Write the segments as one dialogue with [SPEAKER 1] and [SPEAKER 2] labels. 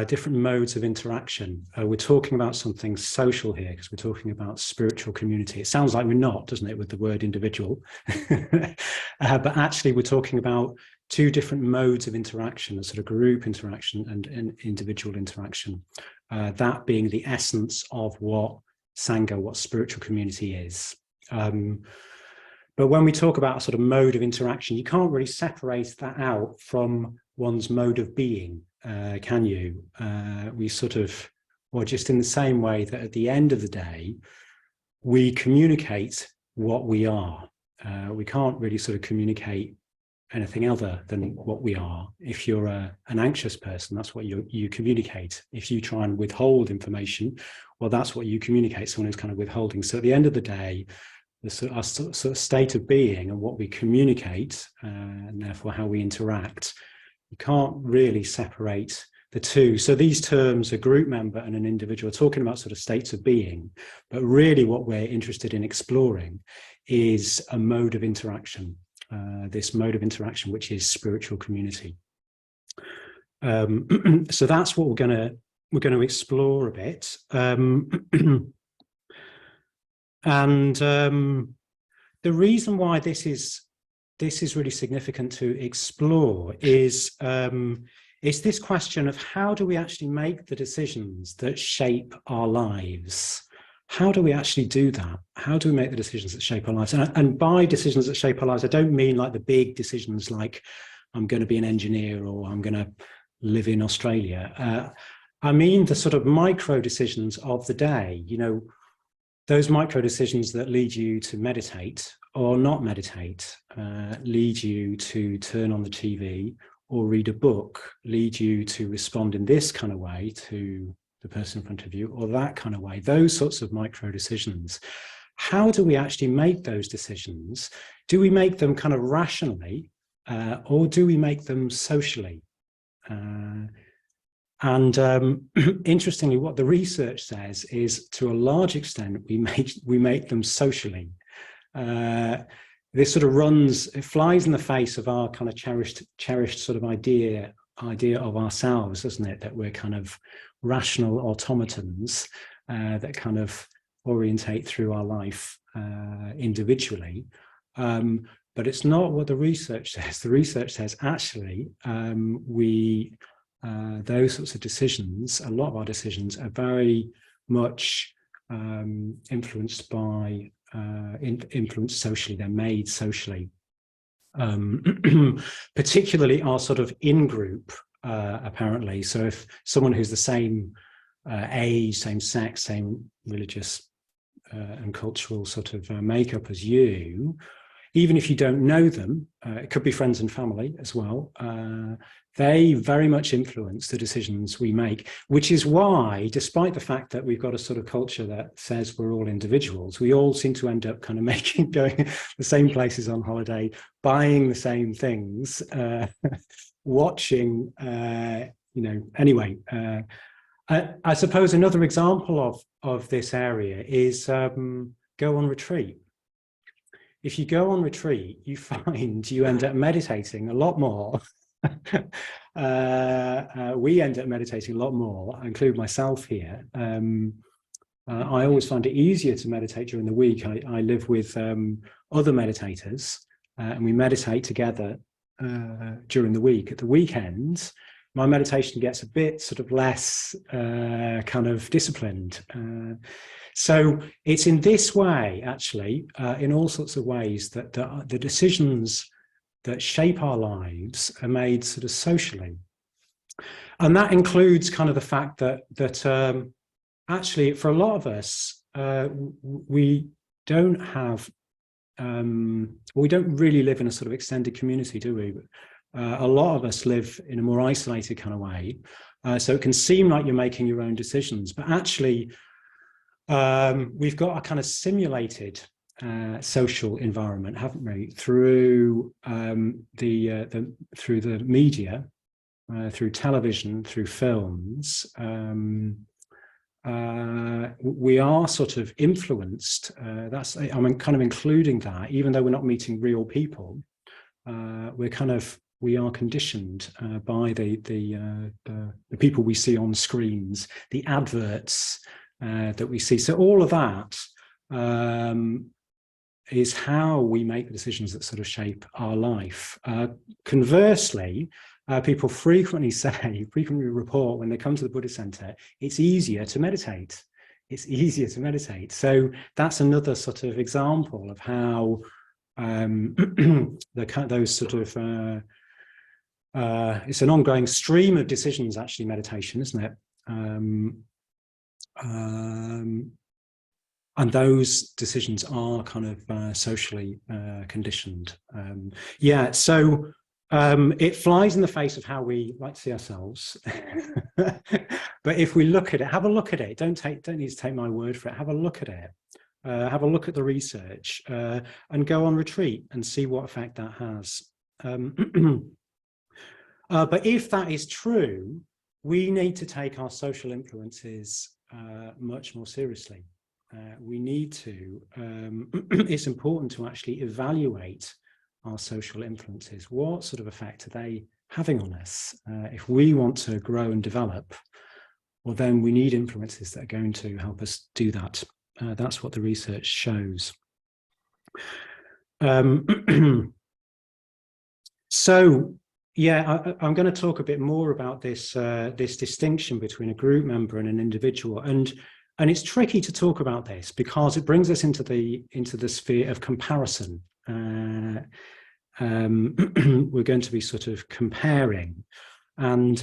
[SPEAKER 1] different modes of interaction. We're talking about something social here because we're talking about spiritual community. It sounds like we're not, doesn't it, with the word individual? But actually we're talking about two different modes of interaction, a sort of group interaction and an individual interaction. That being the essence of what Sangha, what spiritual community is. But when we talk about a sort of mode of interaction, you can't really separate that out from one's mode of being, can you? We sort of, well, just in the same way that at the end of the day, we communicate what we are. We can't really sort of communicate anything other than what we are. If you're an anxious person, that's what you communicate. If you try and withhold information, well, that's what you communicate, someone who's kind of withholding. So at the end of the day, our sort of state of being and what we communicate, and therefore how we interact, you can't really separate the two. So these terms, a group member and an individual, are talking about sort of states of being, but really what we're interested in exploring is a mode of interaction, this mode of interaction, which is spiritual community. So that's what we're going to explore a bit. And the reason why this is really significant to explore is this question of how do we actually make the decisions that shape our lives? How do we actually do that? How do we make the decisions that shape our lives? And by decisions that shape our lives, I don't mean like the big decisions like I'm going to be an engineer or I'm going to live in Australia. I mean the sort of micro decisions of the day, you know, those micro decisions that lead you to meditate or not meditate, lead you to turn on the TV or read a book, lead you to respond in this kind of way to the person in front of you or that kind of way, those sorts of micro decisions. How do we actually make those decisions? Do we make them kind of rationally or do we make them socially? Interestingly, what the research says is, to a large extent, we make them socially. This sort of it flies in the face of our kind of cherished sort of idea of ourselves, doesn't it? That we're kind of rational automatons that kind of orientate through our life individually. But it's not what the research says. The research says actually those sorts of decisions, a lot of our decisions are very much influenced by, influenced socially, they're made socially. Particularly our sort of in-group, apparently. So if someone who's the same age, same sex, same religious and cultural sort of makeup as you, even if you don't know them, it could be friends and family as well, they very much influence the decisions we make, which is why, despite the fact that we've got a sort of culture that says we're all individuals, we all seem to end up kind of going the same places on holiday, buying the same things, watching, you know, anyway. I suppose another example of this area is go on retreat. If you go on retreat, you find you end up meditating a lot more. We end up meditating a lot more. I include myself here. I always find it easier to meditate during the week. I live with other meditators and we meditate together during the week. At the weekends, my meditation gets a bit sort of less kind of disciplined. So it's in this way, actually, in all sorts of ways, that the decisions that shape our lives are made sort of socially. And that includes kind of the fact that actually, for a lot of us, we don't really live in a sort of extended community, do we? A lot of us live in a more isolated kind of way. So it can seem like you're making your own decisions, but actually, we've got a kind of simulated social environment, haven't we? Through through the media, through television, through films, we are sort of influenced. I'm kind of including that, even though we're not meeting real people. We're kind of we are conditioned by the people we see on screens, the adverts that we see. So all of that is how we make the decisions that sort of shape our life. Conversely, people frequently report when they come to the Buddhist Center, it's easier to meditate. It's easier to meditate. So that's another sort of example of how those sort of it's an ongoing stream of decisions, actually, meditation, isn't it? And those decisions are kind of socially conditioned. Yeah, so it flies in the face of how we like to see ourselves. But if we look at it, have a look at it. Don't need to take my word for it. Have a look at it. Have a look at the research and go on retreat and see what effect that has. But if that is true, we need to take our social influences much more seriously. We need to, it's important to actually evaluate our social influences. What sort of effect are they having on us? If we want to grow and develop, well, then we need influences that are going to help us do that. That's what the research shows. So, yeah, I'm going to talk a bit more about this this distinction between a group member and an individual, and it's tricky to talk about this because it brings us into the sphere of comparison. We're going to be sort of comparing, and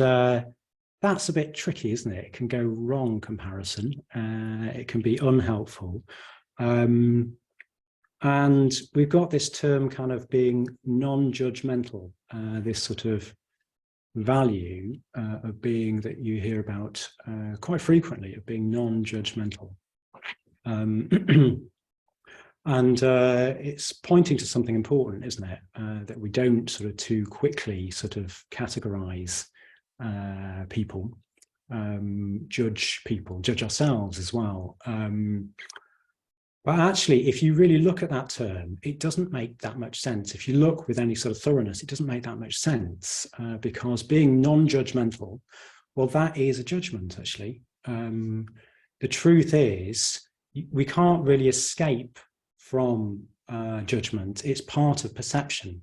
[SPEAKER 1] that's a bit tricky, isn't it? It can go wrong, comparison. It can be unhelpful. And we've got this term kind of being non-judgmental, this sort of value of being that you hear about quite frequently, of being non-judgmental. And it's pointing to something important, isn't it? That we don't sort of too quickly sort of categorize people, judge ourselves as well. But actually, if you really look at that term, it doesn't make that much sense. If you look with any sort of thoroughness, it doesn't make that much sense because being non-judgmental, well, that is a judgment, actually. The truth is, we can't really escape from judgment. It's part of perception.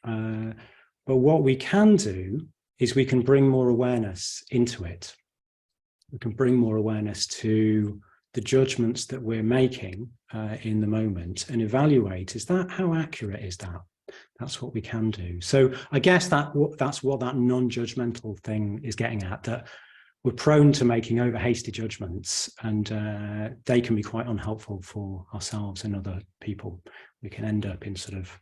[SPEAKER 1] But what we can do is we can bring more awareness into it. We can bring more awareness to the judgments that we're making in the moment and evaluate, how accurate is that? That's what we can do. So I guess that's what that non-judgmental thing is getting at, that we're prone to making over hasty judgments, and they can be quite unhelpful for ourselves and other people. We can end up in sort of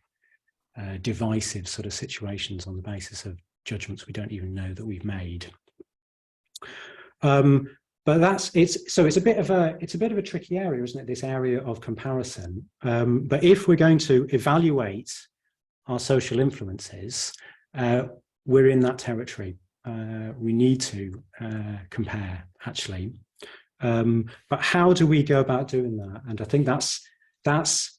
[SPEAKER 1] divisive sort of situations on the basis of judgments we don't even know that we've made. But it's a bit of a tricky area, isn't it? This area of comparison. But if we're going to evaluate our social influences, we're in that territory. We need to compare, actually. But how do we go about doing that? And I think that's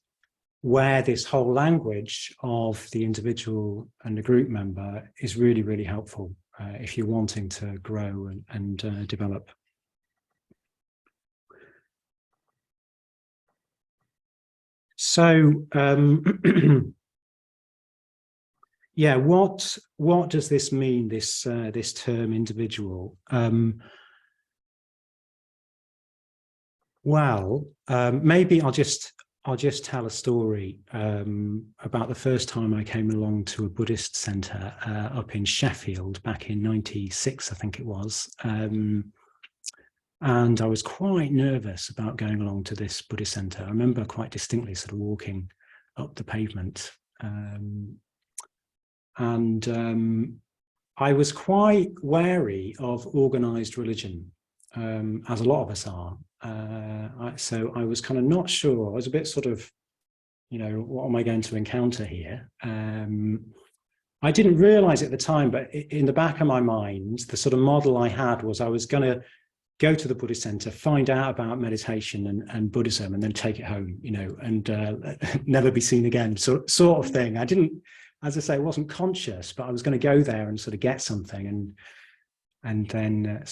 [SPEAKER 1] where this whole language of the individual and the group member is really, really helpful if you're wanting to grow and develop. So, yeah, what does this mean? This term individual? Well, maybe I'll just tell a story about the first time I came along to a Buddhist center up in Sheffield back in '96, I think it was. And I was quite nervous about going along to this Buddhist center. I remember quite distinctly sort of walking up the pavement. And I was quite wary of organized religion, as a lot of us are. So I was kind of not sure. I was a bit sort of, what am I going to encounter here? I didn't realize at the time, but in the back of my mind, the sort of model I had was I was going to go to the Buddhist center, find out about meditation and Buddhism, and then take it home, and never be seen again, sort of thing. I didn't as I say, I wasn't conscious, but I was going to go there and sort of get something, and then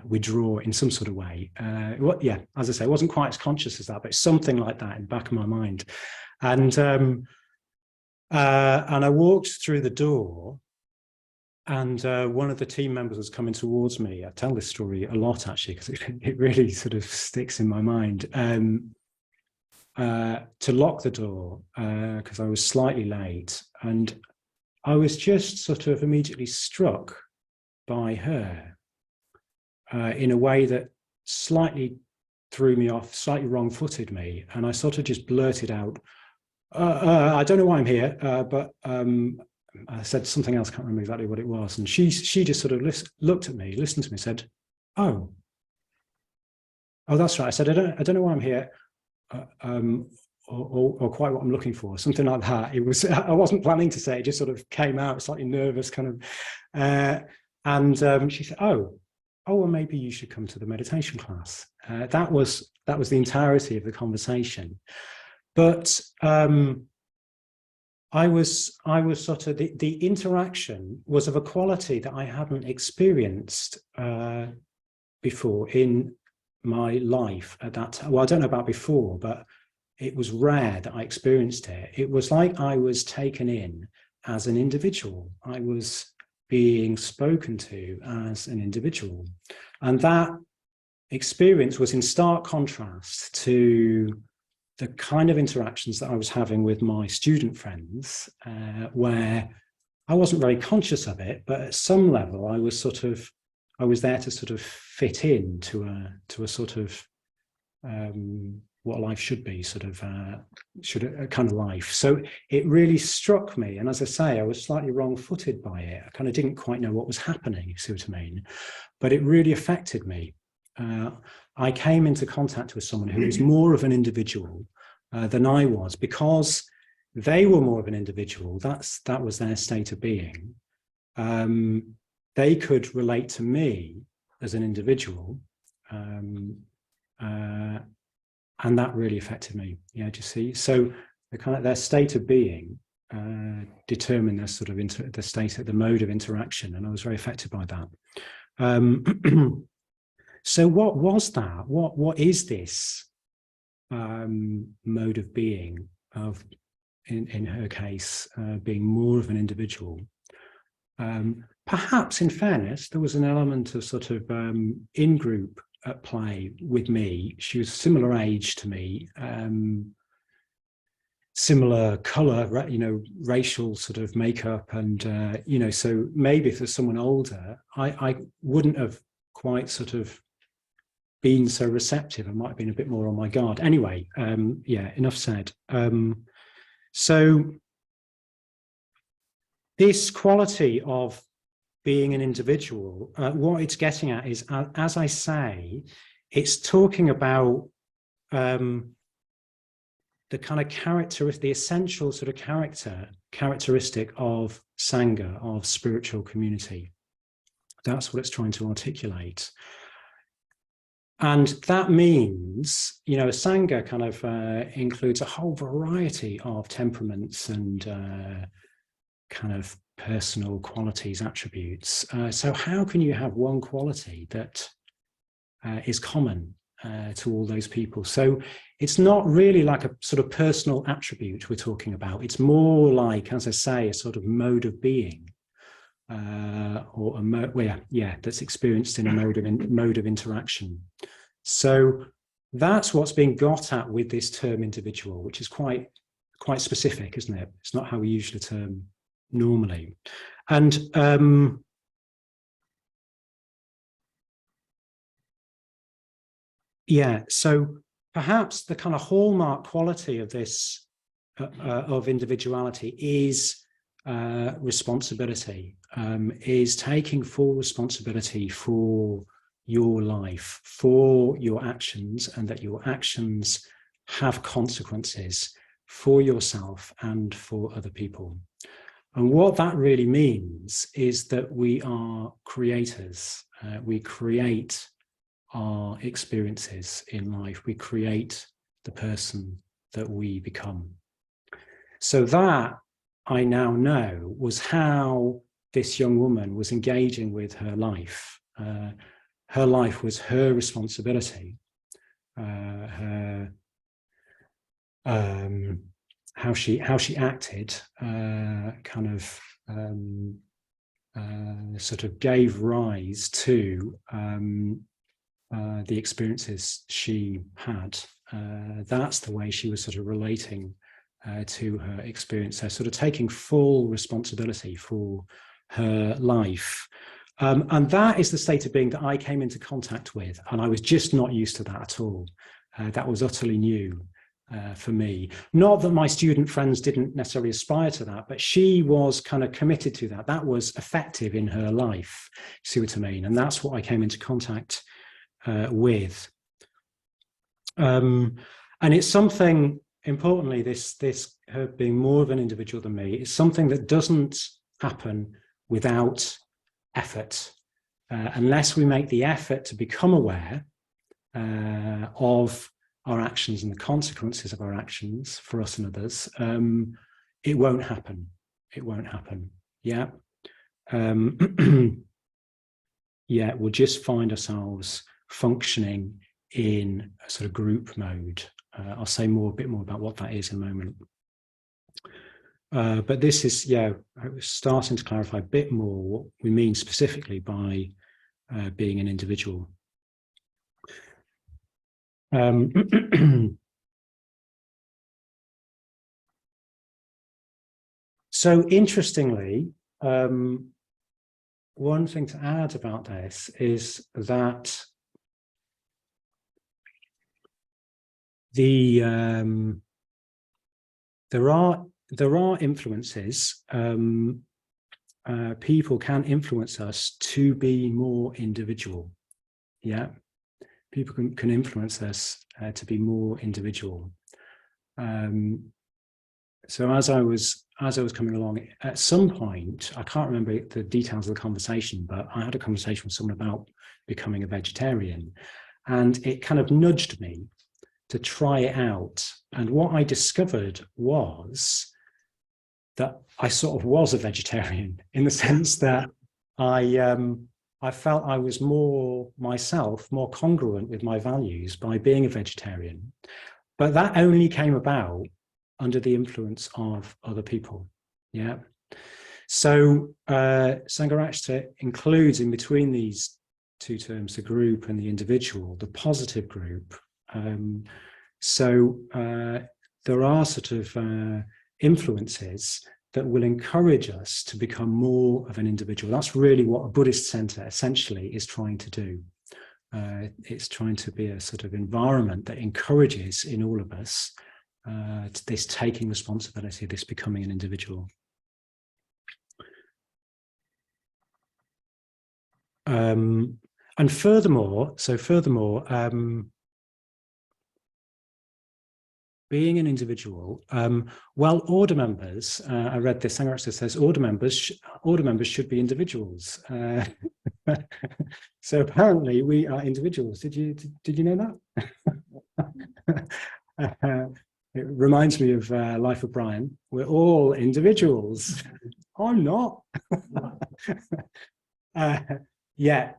[SPEAKER 1] withdraw in some sort of way. As I say, I wasn't quite as conscious as that, but something like that in the back of my mind. And I walked through the door, and one of the team members was coming towards me. I tell this story a lot, actually, because it really sort of sticks in my mind. To lock the door, because I was slightly late, and I was just sort of immediately struck by her in a way that slightly threw me off, slightly wrong-footed me, and I sort of just blurted out, I don't know why I'm here, but I said something else, can't remember exactly what it was, and she just sort of looked at me, listened to me, said, oh, that's right. I said, I don't know why I'm here, or quite what I'm looking for, something like that. It was, I wasn't planning to say it, just sort of came out, slightly nervous, kind of, and she said, oh, well, maybe you should come to the meditation class. That was the entirety of the conversation. But I was sort of, the interaction was of a quality that I hadn't experienced before in my life at that time. Well, I don't know about before, but it was rare that I experienced it. It was like I was taken in as an individual. I was being spoken to as an individual. And that experience was in stark contrast to the kind of interactions that I was having with my student friends, where I wasn't very conscious of it, but at some level I was there to sort of fit in to a sort of what life should be, a kind of life. So it really struck me, and as I say, I was slightly wrong-footed by it. I kind of didn't quite know what was happening, you see what I mean? But it really affected me. I came into contact with someone who was more of an individual than I was, because they were more of an individual. That was their state of being. They could relate to me as an individual, and that really affected me. Yeah, do you see? So their state of being determined their sort of the mode of interaction, and I was very affected by that. So what was that? What is this mode of being, of, in her case, being more of an individual? Perhaps, in fairness, there was an element of sort of in-group at play with me. She was similar age to me, similar color, racial sort of makeup, and so maybe if there's someone older, I wouldn't have quite sort of been so receptive. I might have been a bit more on my guard. Anyway, enough said. So this quality of being an individual, what it's getting at is, as I say, it's talking about the kind of the essential sort of characteristic of Sangha, of spiritual community. That's what it's trying to articulate. And that means, Sangha kind of includes a whole variety of temperaments and kind of personal qualities, attributes. So how can you have one quality that is common to all those people? So it's not really like a sort of personal attribute we're talking about. It's more like, as I say, a sort of mode of being, or that's experienced in a mode of interaction. So that's what's being got at with this term individual, which is quite specific, isn't it? It's not how we use the term normally. And so perhaps the kind of hallmark quality of this of individuality is responsibility, is taking full responsibility for your life, for your actions, and that your actions have consequences for yourself and for other people. And what that really means is that we are creators. We create our experiences in life. We create the person that we become. So that, I now know, was how this young woman was engaging with her life. Her life was her responsibility. How she acted sort of gave rise to the experiences she had. That's the way she was sort of relating to her experience, so sort of taking full responsibility for her life. And that is the state of being that I came into contact with, and I was just not used to that at all. That was utterly new for me. Not that my student friends didn't necessarily aspire to that, but she was kind of committed to that. That was effective in her life, see what I mean? And that's what I came into contact with. And it's something, importantly, this her being more of an individual than me, is something that doesn't happen without effort. Unless we make the effort to become aware of our actions and the consequences of our actions for us and others, it won't happen. It won't happen. Yeah. Yeah, we'll just find ourselves functioning in a sort of group mode. I'll say a bit more about what that is in a moment. But this is, yeah, starting to clarify a bit more what we mean specifically by being an individual. So interestingly, one thing to add about this is that there are influences. People can influence us to be more individual. Yeah, people can influence us to be more individual. So as I was coming along, at some point, I can't remember the details of the conversation, but I had a conversation with someone about becoming a vegetarian, and it kind of nudged me to try it out. And what I discovered was that I sort of was a vegetarian, in the sense that I felt I was more myself, more congruent with my values by being a vegetarian. But that only came about under the influence of other people. Yeah. So Sangharakshita includes in between these two terms, the group and the individual, the positive group. So there are sort of influences that will encourage us to become more of an individual. That's really what a Buddhist center essentially is trying to do. It's trying to be a sort of environment that encourages in all of us this taking responsibility, this becoming an individual. And furthermore, being an individual, well, order members, I read this, Sangharakshita says order members should be individuals. So apparently we are individuals. Did you know that? It reminds me of Life of Brian. We're all individuals. I'm not. Yeah.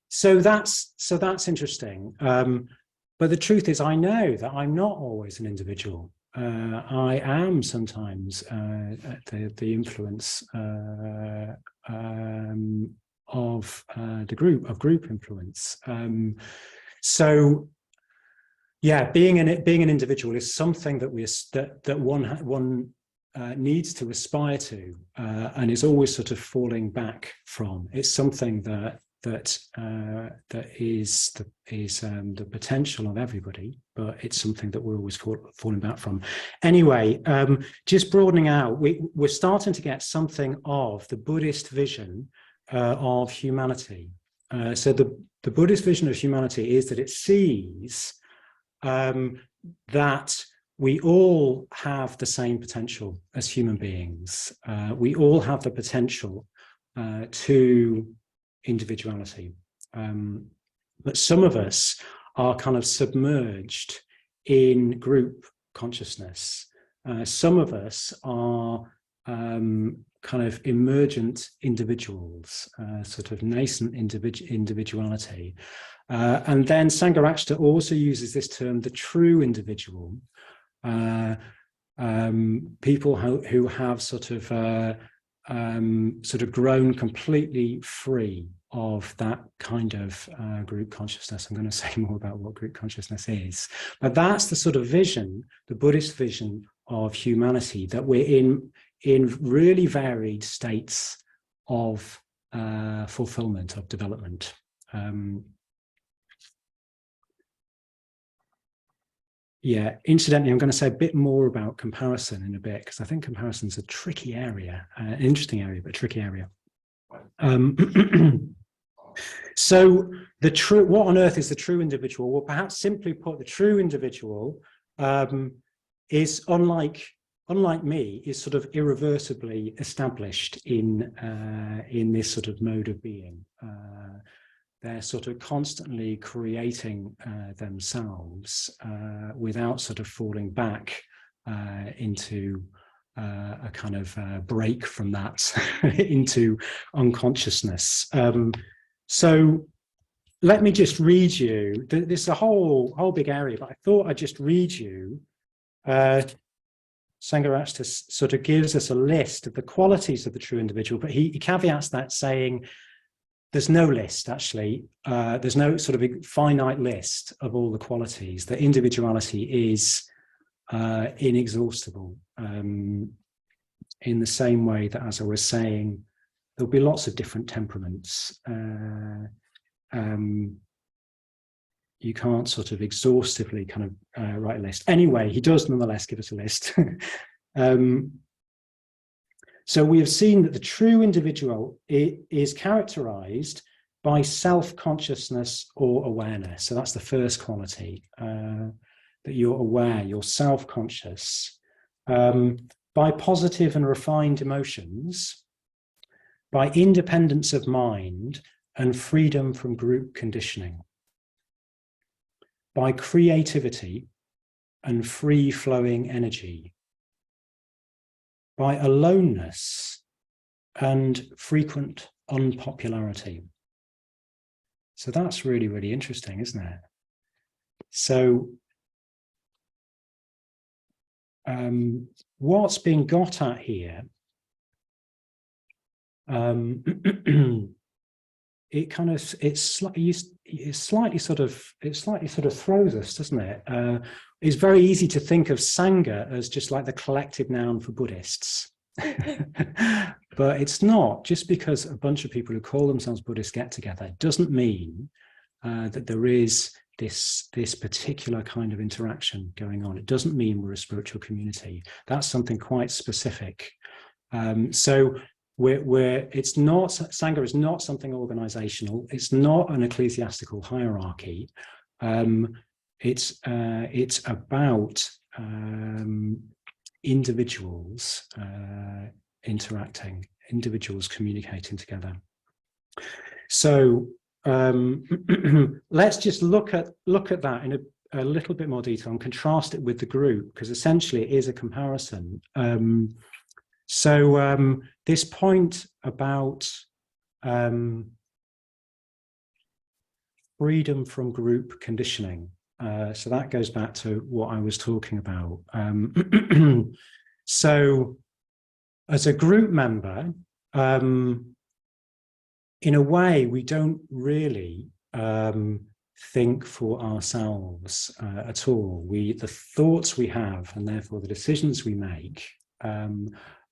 [SPEAKER 1] So that's interesting. But the truth is, I know that I'm not always an individual. I am sometimes the influence of the group influence. So, yeah, being an individual is something that one needs to aspire to, and is always sort of falling back from. It's something that is the potential of everybody, but it's something that we're always falling back from. Anyway, just broadening out, we're starting to get something of the Buddhist vision of humanity. So the Buddhist vision of humanity is that it sees that we all have the same potential as human beings. We all have the potential to individuality. But some of us are kind of submerged in group consciousness. Some of us are kind of emergent individuals, sort of nascent individuality. And then Sangharakshita also uses this term, the true individual, people who have sort of grown completely free of that kind of group consciousness. I'm going to say more about what group consciousness is, but that's the sort of vision, the Buddhist vision of humanity, that we're in really varied states of fulfillment, of development. Yeah, incidentally, I'm going to say a bit more about comparison in a bit, because I think comparison is a tricky area, an interesting area, but a tricky area. So what on earth is the true individual? Well, perhaps simply put, the true individual is unlike me, is sort of irreversibly established in this sort of mode of being. They're sort of constantly creating themselves without sort of falling back into a kind of break from that into unconsciousness. So let me just read you. This is a whole big area, but I thought I'd just read you. Sangharakshita sort of gives us a list of the qualities of the true individual, but he caveats that saying, there's no list, actually. There's no sort of finite list of all the qualities. The individuality is inexhaustible, in the same way that, as I was saying, there'll be lots of different temperaments. You can't sort of exhaustively kind of write a list. Anyway, he does nonetheless give us a list. So we have seen that the true individual is characterized by self-consciousness or awareness. So that's the first quality, that you're aware, you're self-conscious, by positive and refined emotions, by independence of mind and freedom from group conditioning, by creativity and free-flowing energy, by aloneness and frequent unpopularity. So that's really, really interesting, isn't it? So what's being got at here, it slightly sort of throws us, doesn't it? It's very easy to think of Sangha as just like the collective noun for Buddhists. But it's not. Just because a bunch of people who call themselves Buddhists get together doesn't mean that there is this particular kind of interaction going on. It doesn't mean we're a spiritual community. That's something quite specific. So it's not, Sangha is not something organizational. It's not an ecclesiastical hierarchy. It's about individuals interacting, individuals communicating together. So let's just look at that in a little bit more detail and contrast it with the group, because essentially it is a comparison. So this point about freedom from group conditioning, so that goes back to what I was talking about. So as a group member, in a way, we don't really think for ourselves at all. The thoughts we have, and therefore the decisions we make,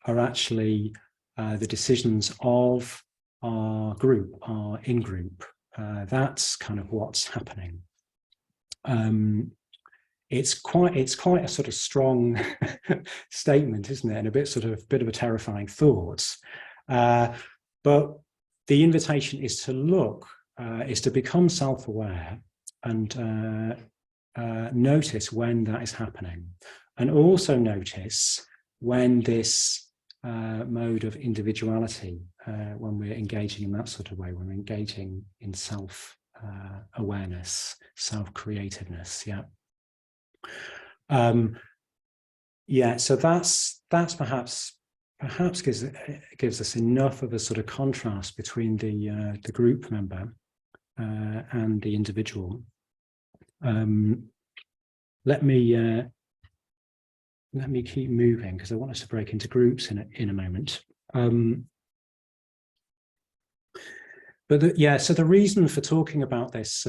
[SPEAKER 1] are actually the decisions of our group, our in-group. That's kind of what's happening. It's quite a sort of strong statement, isn't it? And a bit of a terrifying thought. But the invitation is to look, is to become self-aware and notice when that is happening, and also notice when this mode of individuality, when we're engaging in that sort of way, when we're engaging in self-awareness, self-creativeness, yeah. Yeah, so that's perhaps gives us enough of a sort of contrast between the group member and the individual. Let me keep moving because I want us to break into groups in a moment. Yeah, so the reason for talking about this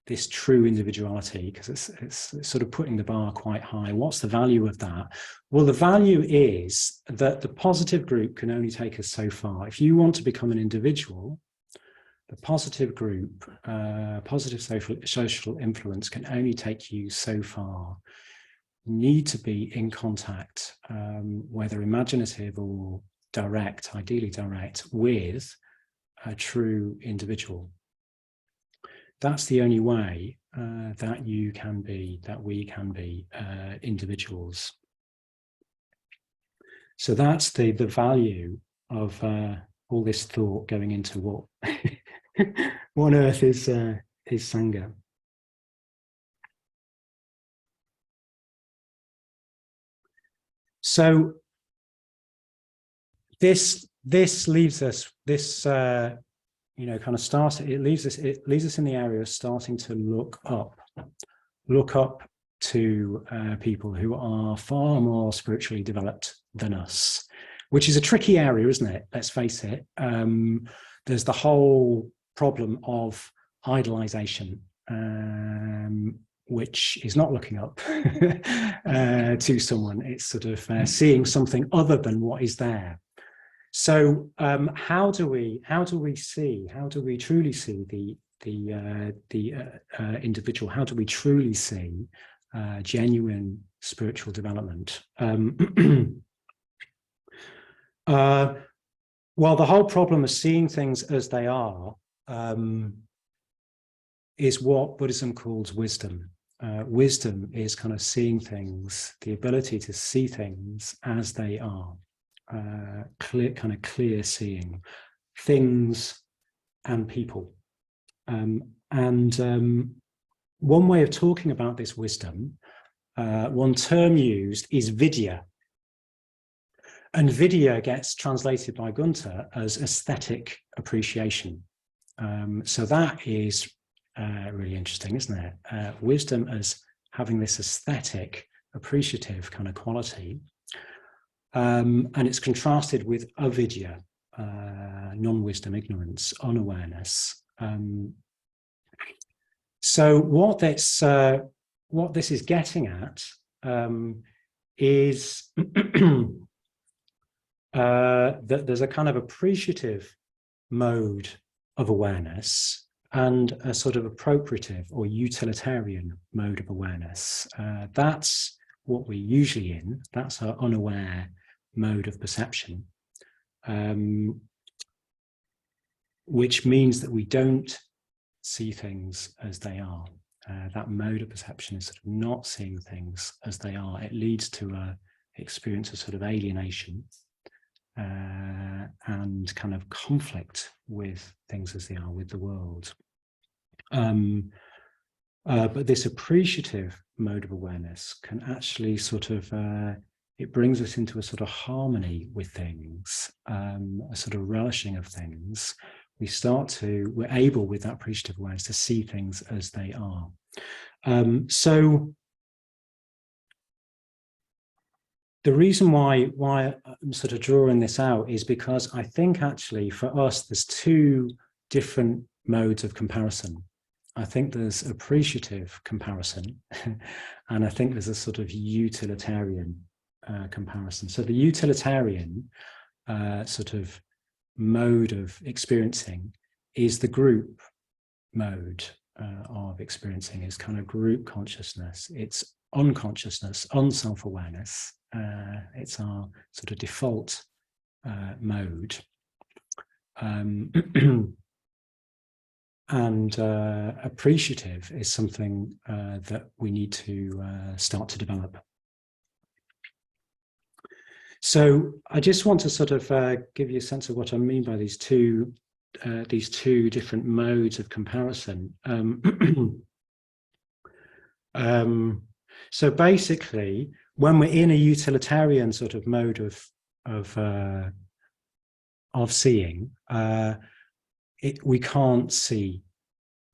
[SPEAKER 1] this true individuality, because it's sort of putting the bar quite high. What's the value of that? Well, the value is that the positive group can only take us so far. If you want to become an individual, the positive group, positive social influence can only take you so far. You need to be in contact, whether imaginative or direct, ideally direct, with a true individual. That's the only way that we can be individuals. So that's the value of all this thought going into what on earth is Sangha. So this leaves us kind of it leaves us in the area of starting to look up to people who are far more spiritually developed than us, which is a tricky area, isn't it? Let's face it. There's the whole problem of idolization, which is not looking up to someone. It's sort of seeing something other than what is there. So how do we truly see the individual? How do we truly see genuine spiritual development? Well, the whole problem of seeing things as they are is what Buddhism calls wisdom. Wisdom is kind of seeing things, the ability to see things as they are. Clear seeing things and people. One way of talking about this wisdom, one term used is vidya. And vidya gets translated by Gunther as aesthetic appreciation. So that is really interesting, isn't it? Wisdom as having this aesthetic, appreciative kind of quality. And it's contrasted with avidya, non-wisdom, ignorance, unawareness. So what this is getting at is that there's a kind of appreciative mode of awareness and a sort of appropriative or utilitarian mode of awareness. That's what we're usually in. That's our unaware mode of perception, which means that we don't see things as they are. That mode of perception is sort of not seeing things as they are. It leads to an experience of sort of alienation and kind of conflict with things as they are, with the world. But this appreciative mode of awareness can actually sort of, it brings us into a sort of harmony with things, a sort of relishing of things. We're able with that appreciative awareness to see things as they are. So the reason why I'm sort of drawing this out is because I think actually for us, there's two different modes of comparison. I think there's appreciative comparison, and I think there's a sort of utilitarian comparison. So the utilitarian sort of mode of experiencing is the group mode of experiencing, is kind of group consciousness. It's unconsciousness, unself-awareness. It's our sort of default mode. And appreciative is something that we need to start to develop. So I just want to sort of give you a sense of what I mean by these two different modes of comparison. So basically, when we're in a utilitarian sort of mode of seeing, we can't see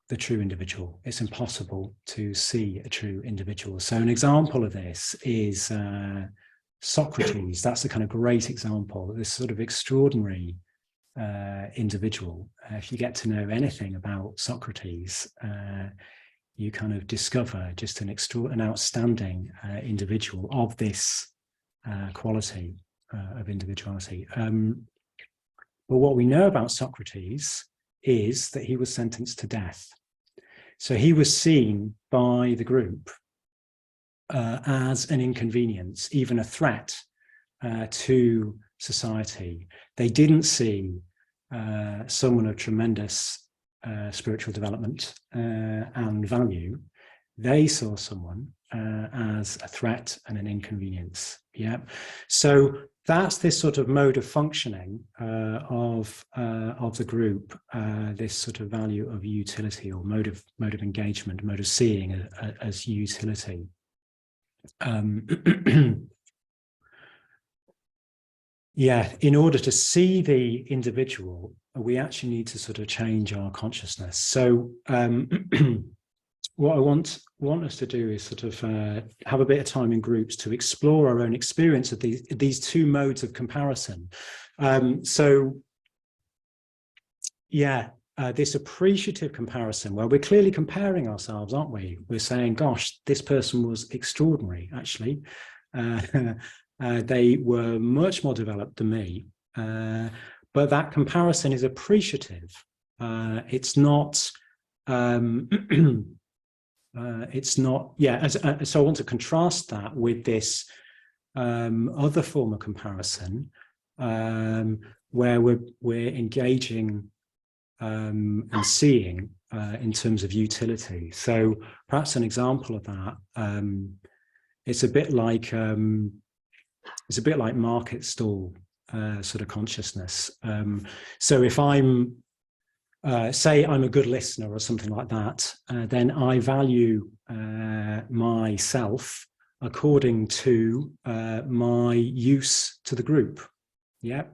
[SPEAKER 1] the true individual. It's impossible to see a true individual. So an example of this is Socrates. That's a kind of great example, this sort of extraordinary individual. If you get to know anything about Socrates, you kind of discover just an outstanding individual of this quality of individuality. But what we know about Socrates is that he was sentenced to death. So he was seen by the group as an inconvenience, even a threat to society. They didn't see someone of tremendous spiritual development and value. They saw someone as a threat and an inconvenience. Yeah. So that's this sort of mode of functioning of the group, this sort of value of utility, or mode of engagement, mode of seeing as utility. Yeah, in order to see the individual, we actually need to sort of change our consciousness. So what I want us to do is sort of have a bit of time in groups to explore our own experience of these two modes of comparison. So yeah, this appreciative comparison, where we're clearly comparing ourselves, aren't we? We're saying, gosh, this person was extraordinary, actually. They were much more developed than me. But that comparison is appreciative. It's not... it's not, yeah, so I want to contrast that with this other form of comparison, where we're engaging and seeing in terms of utility. So perhaps an example of that, it's a bit like market stall sort of consciousness. So if I'm say I'm a good listener or something like that, then I value myself according to my use to the group. Yeah.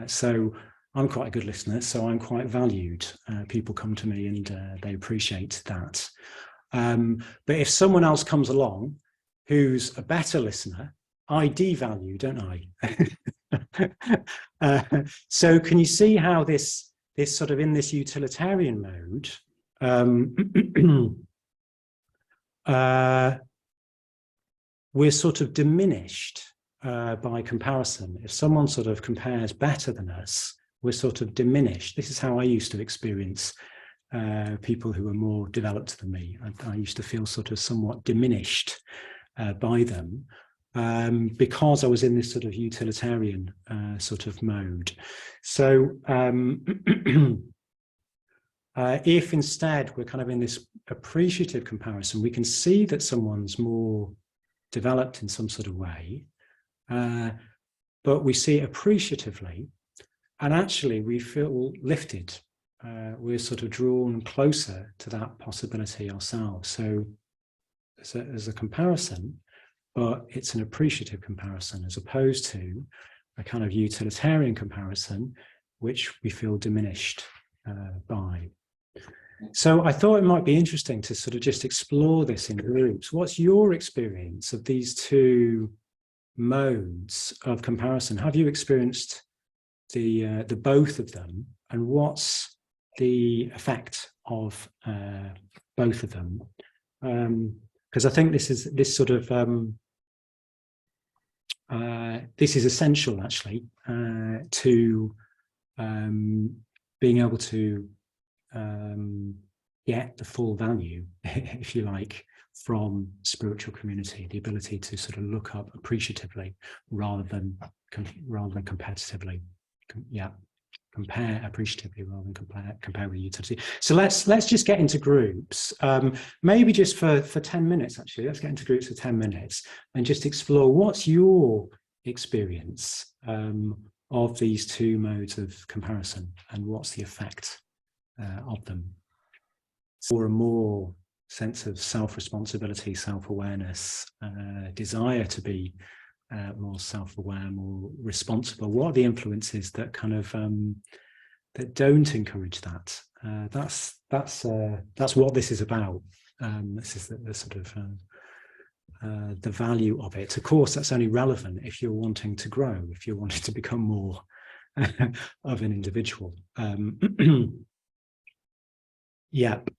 [SPEAKER 1] So I'm quite a good listener, so I'm quite valued. People come to me and they appreciate that. But if someone else comes along who's a better listener, I devalue, don't I? So can you see how this sort of, in this utilitarian mode, we're sort of diminished by comparison. If someone sort of compares better than us, we're sort of diminished. This is how I used to experience people who were more developed than me. I used to feel sort of somewhat diminished by them. Because I was in this sort of utilitarian sort of mode. So if instead we're kind of in this appreciative comparison, we can see that someone's more developed in some sort of way, but we see it appreciatively, and actually we feel lifted. We're sort of drawn closer to that possibility ourselves. So as a comparison, but it's an appreciative comparison as opposed to a kind of utilitarian comparison, which we feel diminished by. So I thought it might be interesting to sort of just explore this in groups. What's your experience of these two modes of comparison? Have you experienced the both of them, and what's the effect of both of them? Because I think this is essential, actually, to being able to get the full value, if you like, from spiritual community, the ability to sort of look up appreciatively rather than competitively. Yeah, compare appreciatively rather than compare with utility. So let's just get into groups, maybe just for 10 minutes, actually. Let's get into groups for 10 minutes and just explore what's your experience of these two modes of comparison, and what's the effect of them. More and more sense of self-responsibility, self-awareness, desire to be more self-aware, more responsible? What are the influences that kind of that don't encourage that? That's what this is about. This is the sort of the value of it. Of course, that's only relevant if you're wanting to grow, if you're wanting to become more of an individual. Yep.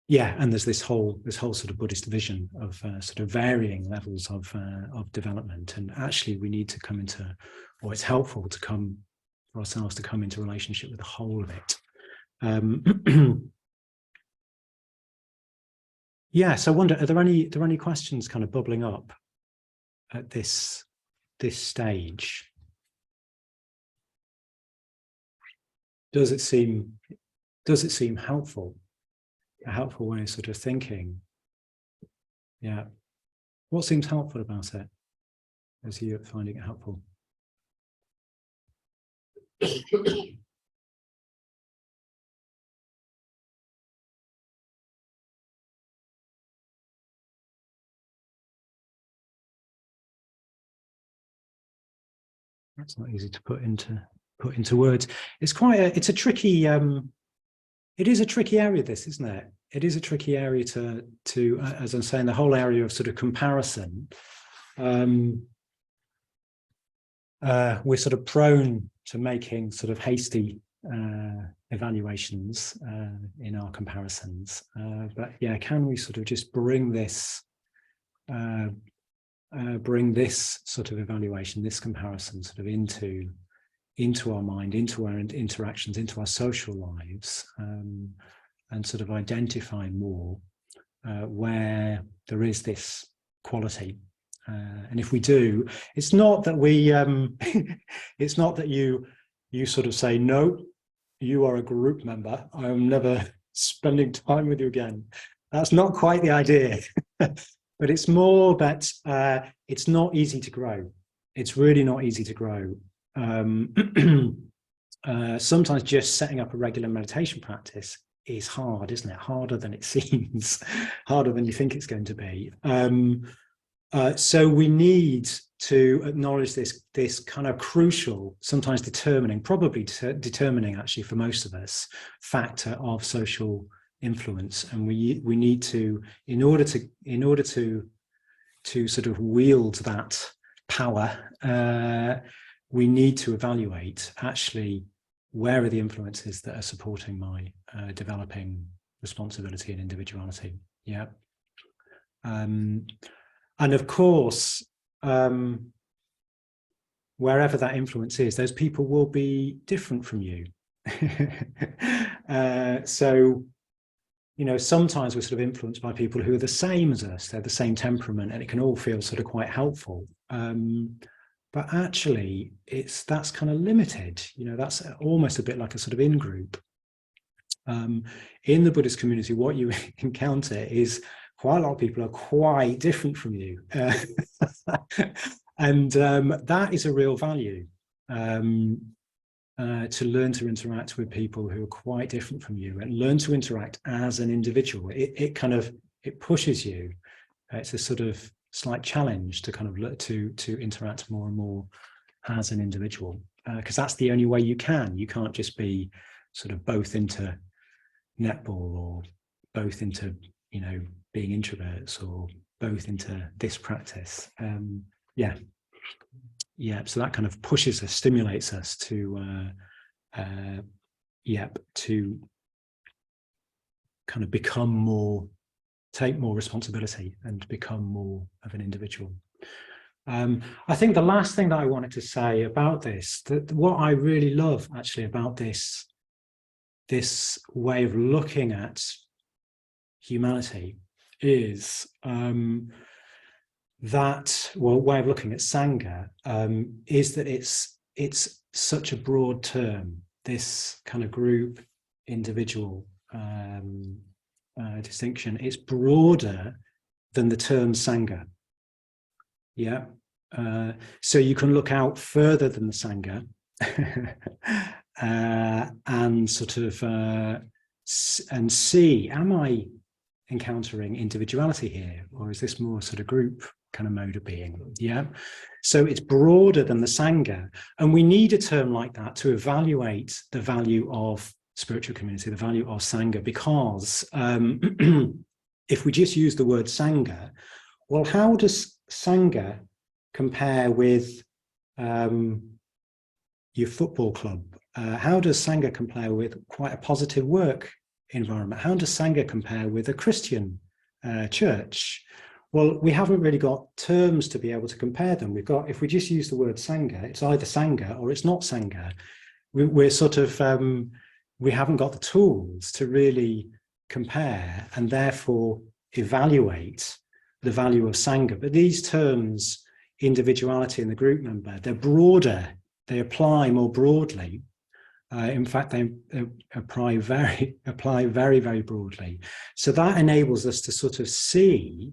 [SPEAKER 1] Yeah, and there's this whole sort of Buddhist vision of sort of varying levels of development, and actually we need to come into, or it's helpful to come for ourselves to come into relationship with the whole of it. Yeah, so I wonder, are there any questions kind of bubbling up at this stage? Does it seem helpful? A helpful way of sort of thinking? Yeah. What seems helpful about it as you're finding it helpful? That's not easy to put into words. It's quite it's a tricky it is a tricky area, this, isn't it? It is a tricky area to as I'm saying, the whole area of sort of comparison. We're sort of prone to making sort of hasty evaluations in our comparisons. But yeah, can we sort of just bring this sort of evaluation, this comparison sort of into our mind, into our interactions, into our social lives, and sort of identify more where there is this quality. And if we do, it's not that we, it's not that you sort of say, no, you are a group member, I'm never spending time with you again. That's not quite the idea. But it's more that it's not easy to grow. It's really not easy to grow. Sometimes just setting up a regular meditation practice is hard, isn't it? Harder than it seems, harder than you think it's going to be. So we need to acknowledge this kind of crucial, sometimes determining, probably determining actually for most of us, factor of social influence, and we need to, in order to sort of wield that power, we need to evaluate actually where are the influences that are supporting my developing responsibility and individuality. Yeah. And of course, wherever that influence is, those people will be different from you. So, you know, sometimes we're sort of influenced by people who are the same as us, they're the same temperament, and it can all feel sort of quite helpful. But actually, that's kind of limited. You know, that's almost a bit like a sort of in-group. In the Buddhist community, what you encounter is quite a lot of people are quite different from you. And that is a real value, to learn to interact with people who are quite different from you and learn to interact as an individual. It pushes you. It's a sort of slight challenge to kind of to interact more and more as an individual, because that's the only way you can't just be sort of both into netball or both into, you know, being introverts or both into this practice. So that kind of pushes us, stimulates us to to kind of become more, take more responsibility and become more of an individual. I think the last thing that I wanted to say about this, that what I really love actually about this way of looking at humanity is way of looking at Sangha, is that it's such a broad term, this kind of group individual distinction. It's broader than the term Sangha. Yeah. So you can look out further than the Sangha and sort of and see, am I encountering individuality here, or is this more sort of group kind of mode of being? Yeah. So it's broader than the Sangha, and we need a term like that to evaluate the value of spiritual community, the value of Sangha, because if we just use the word Sangha, well, how does Sangha compare with your football club? How does Sangha compare with quite a positive work environment? How does Sangha compare with a Christian church? Well, we haven't really got terms to be able to compare them. We've got, if we just use the word Sangha, it's either Sangha or it's not Sangha. We're sort of, we haven't got the tools to really compare and therefore evaluate the value of Sangha. But these terms, individuality and the group member, they're broader. They apply more broadly. In fact, they apply very, very broadly. So that enables us to sort of see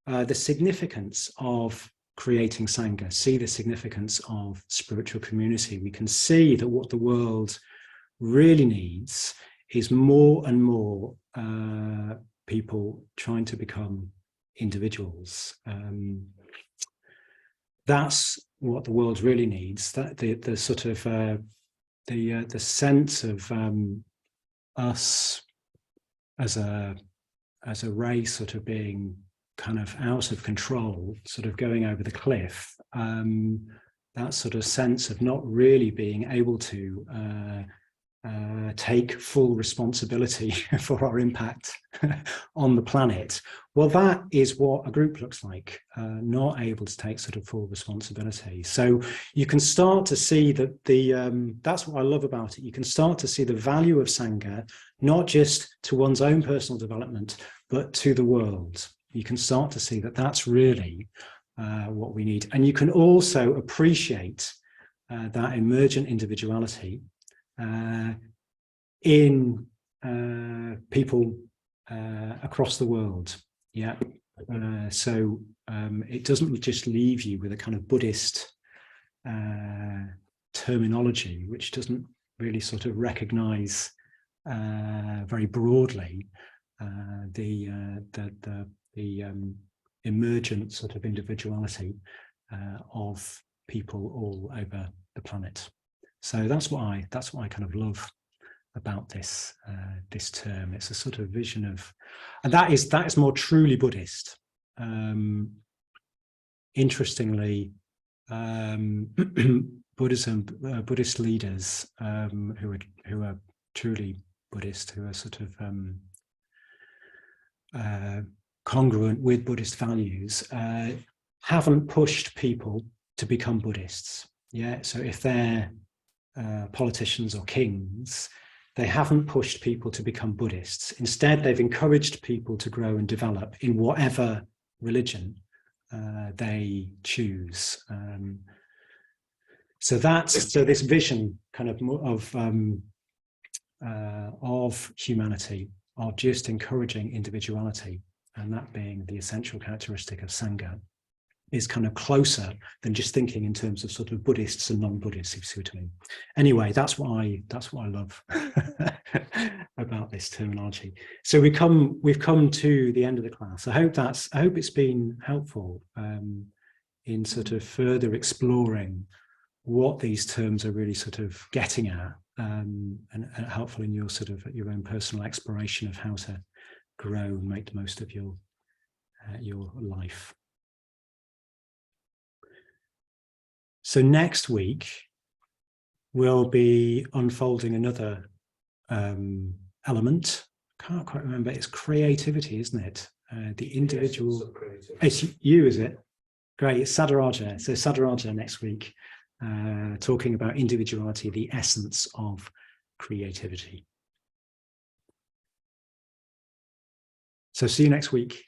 [SPEAKER 1] the significance of creating Sangha, see the significance of spiritual community. We can see that what the world really needs is more and more people trying to become individuals. That's what the world really needs. That the sort of the sense of us as a race sort of being kind of out of control, sort of going over the cliff. That sort of sense of not really being able to take full responsibility for our impact on the planet. Well, that is what a group looks like, not able to take sort of full responsibility. So you can start to see that that's what I love about it. You can start to see the value of Sangha, not just to one's own personal development, but to the world. You can start to see that that's really what we need. And you can also appreciate that emergent individuality in people across the world. Yeah. So it doesn't just leave you with a kind of Buddhist terminology, which doesn't really sort of recognize very broadly the emergent sort of individuality of people all over the planet. So that's what I kind of love about this this term. It's a sort of vision of, and that is more truly Buddhist. Interestingly, Buddhist leaders who are truly Buddhist, who are sort of congruent with Buddhist values, haven't pushed people to become Buddhists. Yeah, so if they're politicians or kings, they haven't pushed people to become Buddhists. Instead, they've encouraged people to grow and develop in whatever religion they choose. So this vision kind of humanity, of just encouraging individuality, and that being the essential characteristic of Sangha, is kind of closer than just thinking in terms of sort of Buddhists and non-Buddhists, if you see what I mean. Anyway, that's what I love about this terminology. So we've come to the end of the class. I hope it's been helpful in sort of further exploring what these terms are really sort of getting at, and helpful in your sort of your own personal exploration of how to grow and make the most of your life. So next week, we'll be unfolding another element. Can't quite remember. It's creativity, isn't it? The individual. It's you, is it? Great. It's Sadharaja. So Sadharaja next week, talking about individuality, the essence of creativity. So see you next week.